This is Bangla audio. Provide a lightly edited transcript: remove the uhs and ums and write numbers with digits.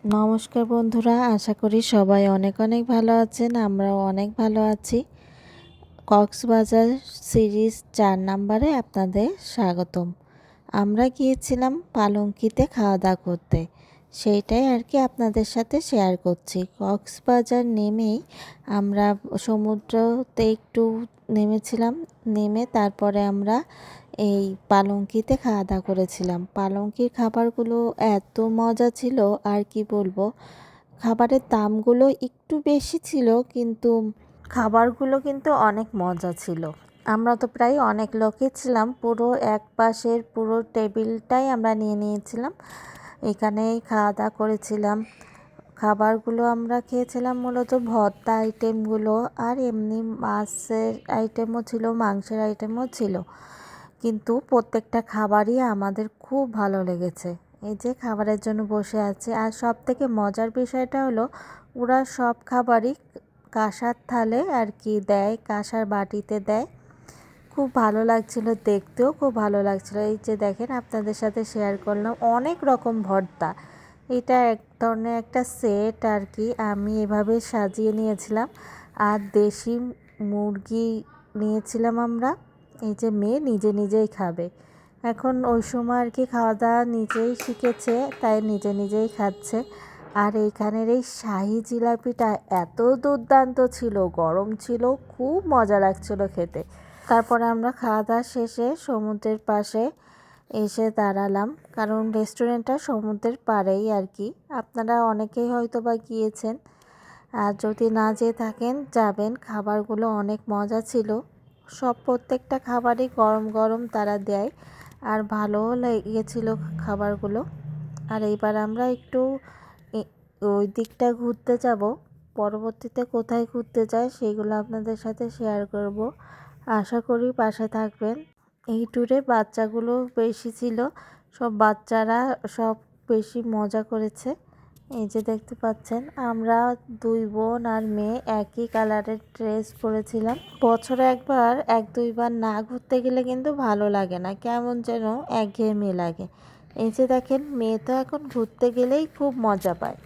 নমস্কার বন্ধুরা, আশা করি সবাই অনেক অনেক ভালো আছেন। আমরাও অনেক ভালো আছি। কক্সবাজার সিরিজ 4 নম্বরে আপনাদের স্বাগতম। আমরা গিয়েছিলাম পালঙ্কিতে খাওয়া দাওয়া করতে, সেইটাই আর কি আপনাদের সাথে শেয়ার করছি। কক্সবাজার নেমেই আমরা সমুদ্রতে একটু নেমেছিলাম, নেমে তারপরে আমরা এই পালঙ্কিতে খাওয়া দাওয়া করেছিলাম। পালঙ্কির খাবারগুলো এত মজা ছিল আর কি বলবো। খাবারের দামগুলো একটু বেশি ছিল, কিন্তু খাবারগুলো কিন্তু অনেক মজা ছিল। আমরা তো প্রায় অনেক লোকই ছিলাম, পুরো এক পাশের পুরো টেবিলটাই আমরা নিয়ে নিয়েছিলাম, এখানেই খাওয়া দাওয়া করেছিলাম। খাবারগুলো আমরা খেয়েছিলাম মূলত ভর্তা আইটেমগুলো, আর এমনি মাছের আইটেমও ছিল, মাংসের আইটেমও ছিল, কিন্তু প্রত্যেকটা খাবারই আমাদের খুব ভালো লেগেছে। এই যে খাবারের জন্য বসে আছে, আর সব থেকে মজার বিষয়টা হলো ওরা সব খাবারই কাঁসার থালে আর কি দেয়, কাঁসার বাটিতে দেয়। খুব ভালো লাগছিল, দেখতেও খুব ভালো লাগছিল। এই যে দেখেন, আপনাদের সাথে শেয়ার করলাম অনেক রকম ভর্তা। এটা এক ধরনের একটা সেট আর কি, আমি এভাবে সাজিয়ে নিয়েছিলাম। আর দেশি মুরগি নিয়েছিলাম আমরা। এই যে মেয়ে নিজে নিজেই খাবে, এখন ওই সময় আর কি খাওয়া দাওয়া নিজেই শিখেছে, তাই নিজে নিজেই খাচ্ছে। আর এইখানের এই শাহি জিলাপিটা এত দুর্দান্ত ছিল, গরম ছিল, খুব মজা লাগছিল খেতে। তারপরে আমরা খাওয়া দাওয়া শেষে সমুদ্রের পাশে এসে দাঁড়ালাম, কারণ রেস্টুরেন্টটা সমুদ্রের পাড়েই আর কি। আপনারা অনেকেই হয়তো বা গিয়েছেন, আর যদি না যেয়ে থাকেন যাবেন। খাবারগুলো অনেক মজা ছিল, প্রত্যেকটা খাবারই গরম গরম তারা দেয়, আর ভালোও লেগেছিল খাবারগুলো। আর এইবার আমরা একটু ওই দিকটা ঘুরতে যাব, পরবর্তীতে কোথায় ঘুরতে যাই সেগুলো আপনাদের সাথে শেয়ার করব। আশা করি পাশে থাকবেন। এই ট্যুরে বাচ্চাগুলো বেশি ছিল, সব বাচ্চারা সব বেশি মজা করেছে। এই যে দেখতে পাচ্ছেন, আমরা 2 বোন আর মেয়ে একই কালারের ড্রেস পরেছিলাম। বছরে একবার 1-2 বার না ঘুরতে গেলে কিন্তু ভালো লাগে না, কেমন যেন একঘেয়েমি লাগে। এই যে দেখেন, মেয়ে তো এখন ঘুরতে গেলেই খুব মজা পায়।